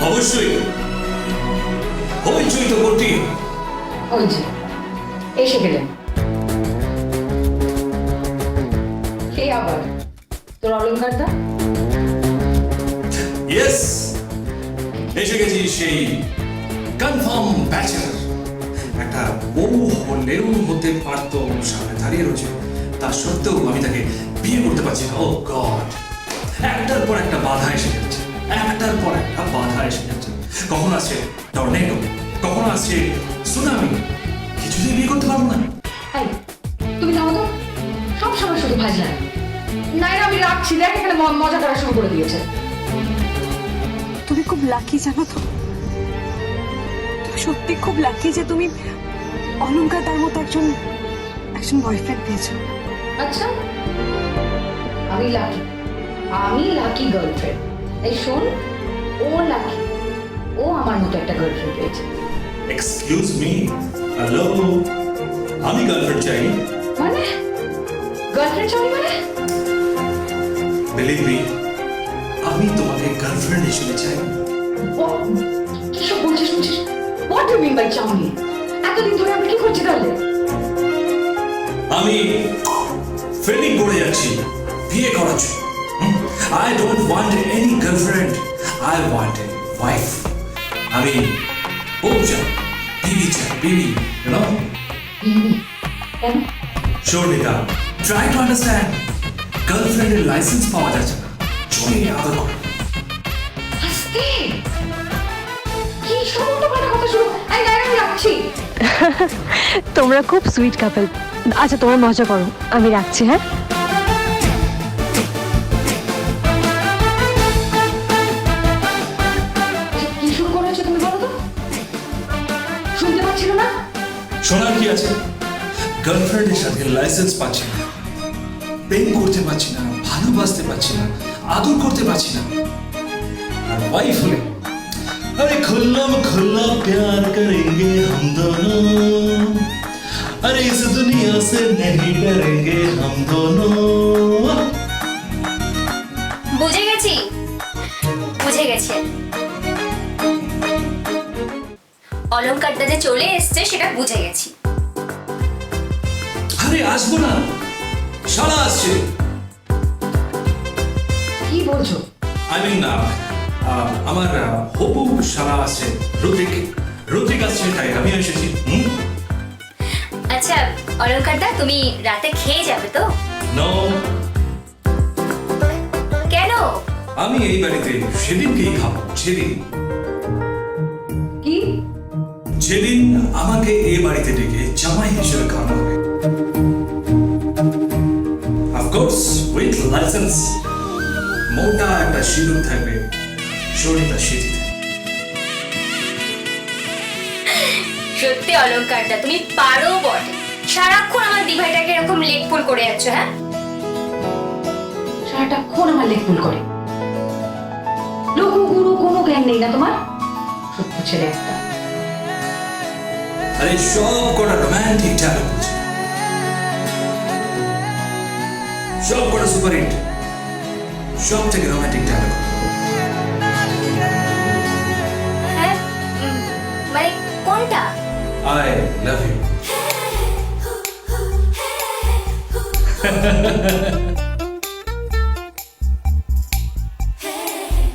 অবশ্যই হইচই তো করতি। ওই যে এসে গেলেন। কে আবার? তোর অলঙ্কারটা? ইয়েস, এসে গেছি সেই কনফার্ম ব্যাচেলর। একটা বউ হলেও হতে পারতো, সামনে দাঁড়িয়ে রয়েছে, তা সত্ত্বেও আমি তাকে বিয়ে করতে পারছি না। ও গড, একটার পর একটা বাধা এসে যাচ্ছে, একটার পর একটা বাধা এসে যাচ্ছে। কখন আসছে টর্নেডো, কখন আসছে সুনামি, কিছুতেই বিয়ে করতে পারবো না। এই, তুমি নাও তো, সব সময় শুধু ভাজলা। নাইরা আমি রাখছি, দেখ এখানে মজা করা শুরু করে দিয়েছে। তুমি খুব লাকি জানো তো, তুমি সত্যি খুব লাকি যে তুমি অলঙ্কার তার মতো একজন বয়ফ্রেন্ড পেয়েছো। আচ্ছা, আমি লাকি গার্লফ্রেন্ড। এই শোন, ও লাকি, ও আমার মতো একটা গার্লফ্রেন্ড পেয়েছে। এক্সকিউজ মি, হ্যালো, আমি গার্লফ্রেন্ড চাই। মানে গার্লফ্রেন্ড চাই মানে? বিলিভ মি, আমি তোমাকে গার্লফ্রেন্ড হিসেবে চাই। কি সব বলছিস? হোয়াট ডু মিন বাই চাউনি? এতদিন ধরে আমরা কি করছি তাহলে? আমি ফিলিং করে যাচ্ছি বিয়ে করার জন্য। I don't want any girlfriend, I want a wife. আমি বউ চাই, বিবি চাই, বিবি, ইউ নো। কেন? শোনিতা, ট্রাই টু আন্ডারস্ট্যান্ড। গার্লফ্রেন্ডের লাইসেন্স পাওয়া যাচ্ছে না, জমিয়ে আদর করে। আস্তে, কি সব উল্টোপাল্টা কথা শুরু? এই নাইরা আমি রাখছি। তোমরা খুব সুইট কাপল। আচ্ছা তোমরা মজা করো, আমি রাখছি। হ্যাঁ, কি শুরু করেছো তুমি বলো তো? শুনতে পাচ্ছিল না? শোনার কি আছে? গার্লফ্রেন্ডের সাথে লাইসেন্স পাচ্ছি না, প্রেম করতে পারছি না, ভালোবাসতে পারছি না, আদর করতে পারছি না। আর ওয়াইফ হলে अरे खुल्ला खुल्ला प्यार करेंगे हम दोनों, अरे इस दुनिया से नहीं डरेंगे हम दोनों। বুঝে গেছি। অলঙ্কারটা যে চলে এসছে সেটা বুঝে গেছি। আরে আসবো না, শালা আসছে। কি বলছো? আই মিন আমার হবু শালা আসছে, রুদ্রিক আসছে, তাই আমি এসেছি। আচ্ছা অলঙ্কারটা, তুমি রাতে খেয়ে যাবে তো? নো, কেন? আমি এই বাড়িতে সেদিনকেই খাবো, কি? যেদিন আমাকে এই বাড়িতে ডেকে জামাই হিসেবে খাওয়ানো হবে। Of course with licence. মোটা একটা সিঁদুর থাকবে শোনিতা স্মৃতিতে। সত্যি অলঙ্কারটা তুমি পারো বটে। সারাক্ষণ আমার দিভাইটাকে এরকম লেকপুল করে যাচ্ছ। হ্যাঁ, সারাটাক্ষণ আমার লেগ পুল করে। লঘু গুরু কোনো জ্ঞান নেই না তোমার? সত্যি ছেলে একটা। আরে সব কটা রোমান্টিক ডায়লগ বলছে, সব কটা সুপার হিট, সব থেকে রোমান্টিক ডায়লগ। হ্যাঁ, মানে কোনটা? I love you.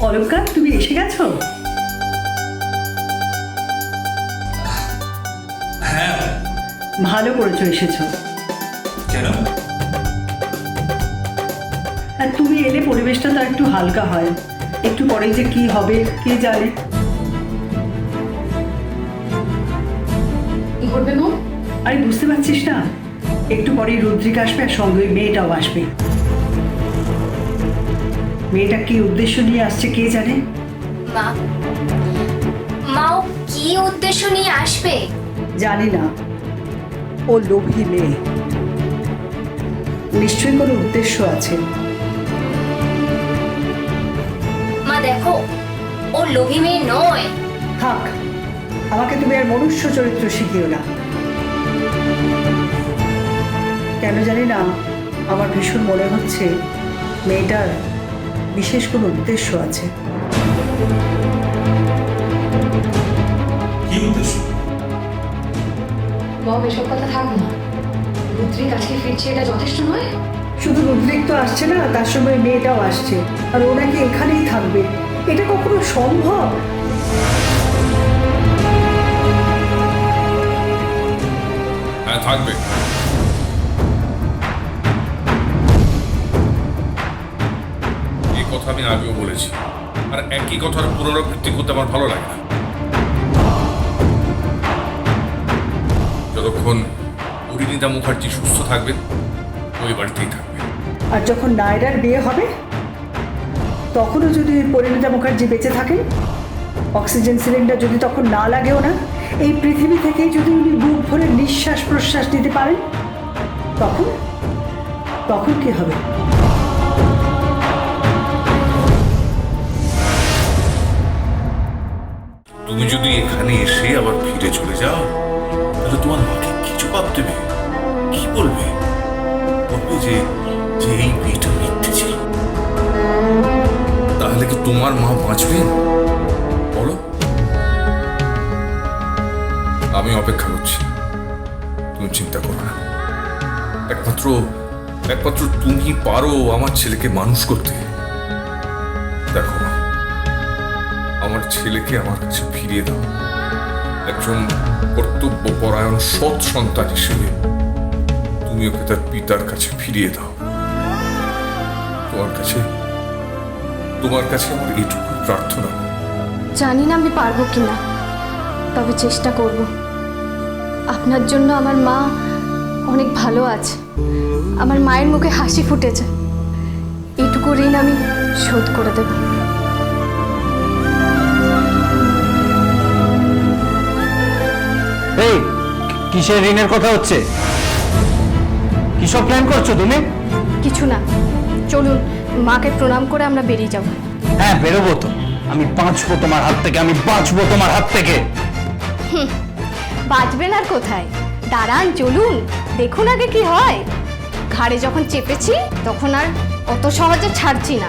অলঙ্কার, তুমি এসে গেছো? হ্যাঁ। ভালো করেছো এসেছো। কেন? আর তুমি এলে পরিবেশটা তো একটু হালকা হয়। একটু পরে যে কি হবে কে জানে। কি করবে মো? আরে বুঝতে পারছিস না, একটু পরেই রুদ্রিক আসবে আর সঙ্গে ওই মেয়েটাও আসবে। মেয়েটা কি উদ্দেশ্য নিয়ে আসছে কে জানে। মাও কি উদ্দেশ্য নিয়ে আসবে জানি না, ও লোভী মেয়ে, নিশ্চয়ই কোনো উদ্দেশ্য আছে। মা দেখো, ও লোভী মেয়ে নয়। থাক, আমাকে তুমি আর মনুষ্য চরিত্র শিখিও না। কেন জানি না, আমার ভীষণ মনে হচ্ছে মেয়েটার বিশেষ কোনো উদ্দেশ্য আছে। কি উদ্দেশ্য? বাবা এসব কথা থাক না, রুদ্রিক আজকে ফিরছে এটা যথেষ্ট নয়? শুধু রুদ্রিক তো আসছে না, তার সময় মেয়েটাও আসছে, আর ও নাকি এখানেই থাকবে। এটা কখনো সম্ভব? হ্যাঁ, থাকবে। এই কথা আমি আগেও বলেছি, আর একই কথার পুনরাবৃত্তি করতে আমার ভালো লাগে না। যতক্ষণ পরিণীতা মুখার্জি সুস্থ থাকবেন, ওই বাড়িতেই থাকবে। আর যখন নায়রার বিয়ে হবে, তখনও যদি ওই পরিণীতা মুখার্জি বেঁচে থাকেন, অক্সিজেন সিলিন্ডার যদি তখন না লাগেও না, এই পৃথিবী থেকে যদি উনি বুক ভরে নিঃশ্বাস প্রশ্বাস নিতে পারেন, তখন তখন কি হবে? তুমি যদি এখানে এসে আবার ফিরে চলে যাও, তাহলে তোমার মাকে কি জবাব দেবে? কি বলবে? বলবে যে যে এই বিয়েটা মিথ্যে ছিল। তাহলে কি তোমার মা বাঁচবেন? বলো। আমি অপেক্ষা করছি, তুমি চিন্তা করো না। একমাত্র তুমি পারো আমার ছেলেকে মানুষ করতে। দেখো মা, আমার ছেলেকে আমার কাছে ফিরিয়ে দাও। একজন কর্তব্যপরায়ণ সৎ সন্তান হিসেবে তুমি ওকে তার পিতার কাছে ফিরিয়ে দাও। তোমার কাছে আমার এইটুকু প্রার্থনা। জানি না আমি পারবো কিনা, তবে চেষ্টা করব। আপনার জন্য আমার মা অনেক ভালো আছে, আমার মায়ের মুখে হাসি ফুটেছে, এইটুকু ঋণ আমি শোধ করে দেব। এই কিসের ঋণের কথা হচ্ছে? কিসব প্ল্যান করছো তুমি? কিছু না, চলুন মাকে প্রণাম করে আমরা বেরিয়ে যাব। হ্যাঁ, বেরোবো তো। আমি বাঁচবো তোমার হাত থেকে, আমি বাঁচবো তোমার হাত থেকে। বাঁচবেন আর কোথায়? দাঁড়ান, চলুন দেখুন আগে কি হয়। ঘাড়ে যখন চেপেছি তখন আর অত সহজে ছাড়ছি না।